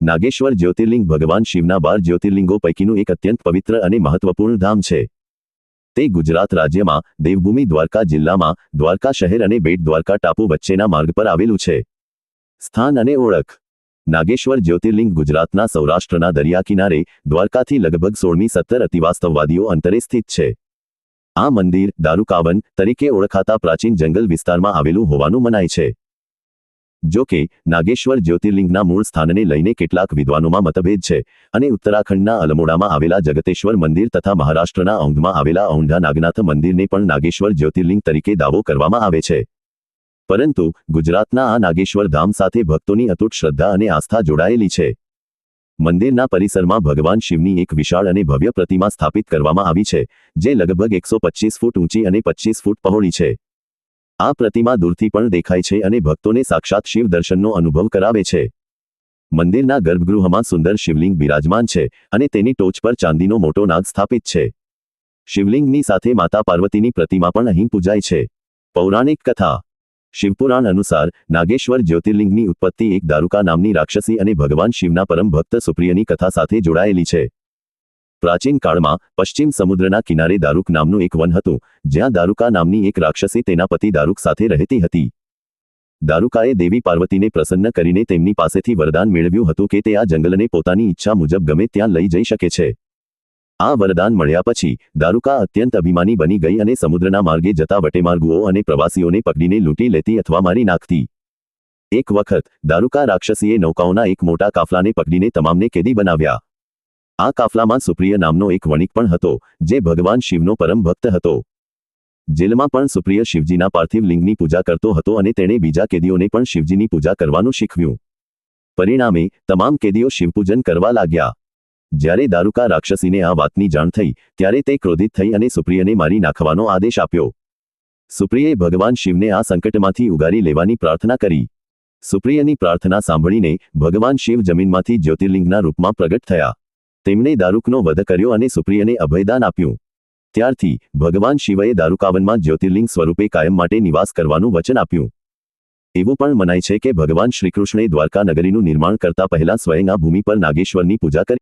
નાગેશ્વર જ્યોતિર્લિંગ ભગવાન શિવના 12 જ્યોતિર્લિંગો પૈકીનું એક અત્યંત પવિત્ર અને મહત્વપૂર્ણ ધામ છે. તે ગુજરાત રાજ્યમાં દેવભૂમિ દ્વારકા જિલ્લામાં દ્વારકા શહેર અને બેટ દ્વારકા ટાપુ વચ્ચેના માર્ગ પર આવેલું છે. સ્થાન અને ઓળખ. નાગેશ્વર જ્યોતિર્લિંગ ગુજરાતના સૌરાષ્ટ્રના દરિયા કિનારે દ્વારકાથી લગભગ 16મી 17 અતિવાસ્તવવાદીઓ અંતરે સ્થિત છે. આ મંદિર દારૂકાવન તરીકે ઓળખાતા પ્રાચીન જંગલ વિસ્તારમાં આવેલું હોવાનું મનાય છે. જો કે નાગેશ્વર જ્યોતિર્લિંગના મૂળ સ્થાનને લઈને કેટલાક વિદ્વાનોમાં મતભેદ છે અને ઉત્તરાખંડના અલમોડામાં આવેલા જગતેશ્વર મંદિર તથા મહારાષ્ટ્રના ઔંધમાં આવેલા ઔંઢા નાગનાથ મંદિરને પણ નાગેશ્વર જ્યોતિર્લિંગ તરીકે દાવો કરવામાં આવે છે. પરંતુ ગુજરાતના આ નાગેશ્વર ધામ સાથે ભક્તોની અતૂટ શ્રદ્ધા અને આસ્થા જોડાયેલી છે. મંદિરના પરિસરમાં ભગવાન શિવની એક વિશાળ અને ભવ્ય પ્રતિમા સ્થાપિત કરવામાં આવી છે, જે લગભગ 125 ફૂટ ઊંચી અને 25 ફૂટ પહોળી છે. આ પ્રતિમા દૂરથી પણ દેખાય છે અને ભક્તોને સાક્ષાત શિવ દર્શનનો અનુભવ કરાવે છે. મંદિરના ગર્ભગૃહમાં સુંદર શિવલિંગ બિરાજમાન છે અને તેની ટોચ પર ચાંદીનો મોટો નાગ સ્થાપિત છે. શિવલિંગની સાથે માતા પાર્વતીની પ્રતિમા પણ અહીં પૂજાય છે. પૌરાણિક કથા. શિવપુરાણ અનુસાર નાગેશ્વર જ્યોતિર્લિંગની ઉત્પત્તિ એક દારૂકા નામની રાક્ષસી અને ભગવાન શિવના પરમ ભક્ત સુપ્રિયની કથા સાથે જોડાયેલી છે. પ્રાચીન કાળમાં પશ્ચિમ સમુદ્રના કિનારે દારૂક નામનું એક વન હતું, જ્યાં દારૂકા નામની એક રાક્ષસી તેના પતિ દારૂક સાથે રહેતી હતી. દારૂકાએ દેવી પાર્વતીને પ્રસન્ન કરીને તેમની પાસેથી વરદાન મેળવ્યું હતું કે તે આ જંગલને પોતાની ઈચ્છા મુજબ ગમે ત્યાં લઈ જઈ શકે છે. આ વરદાન મળ્યા પછી દારૂકા અત્યંત અભિમાની બની ગઈ અને સમુદ્રના માર્ગે જતા વટેમાર્ગુઓ અને પ્રવાસીઓને પકડીને લૂંટી લેતી અથવા મારી નાખતી. એક વખત દારૂકા રાક્ષસીએ નૌકાઓના એક મોટા કાફલાને પકડીને તમામને કેદી બનાવ્યા. આ કાફલામાં સુપ્રિય નામનો એક વણિક પણ હતો, જે ભગવાન શિવનો પરમ ભક્ત હતો. જેલમાં પણ સુપ્રિય શિવજીના પાર્થિવ લિંગની પૂજા કરતો હતો અને તેણે બીજા કેદીઓને પણ શિવજીની પૂજા કરવાનું શીખવ્યું. પરિણામે તમામ કેદીઓ શિવપૂજન કરવા લાગ્યા. જ્યારે દારૂકા રાક્ષસીને આ વાતની જાણ થઈ, ત્યારે તે ક્રોધિત થઈ અને સુપ્રિયને મારી નાખવાનો આદેશ આપ્યો. સુપ્રિયે ભગવાન શિવને આ સંકટમાંથી ઉગારી લેવાની પ્રાર્થના કરી. સુપ્રિયની પ્રાર્થના સાંભળીને ભગવાન શિવ જમીનમાંથી જ્યોતિર્લિંગના રૂપમાં પ્રગટ થયા. તેમણે દારૂકનો વધ કર્યો અને સુપ્રિયને અભયદાન આપ્યું. ત્યારથી ભગવાન શિવએ દારૂકાવનમાં જ્યોતિર્લિંગ સ્વરૂપે કાયમ માટે નિવાસ કરવાનું વચન આપ્યું. એવું પણ મનાય છે કે ભગવાન શ્રીકૃષ્ણે દ્વારકા નગરીનું નિર્માણ કરતા પહેલા સ્વયં આ ભૂમિ પર નાગેશ્વરની પૂજા કરી.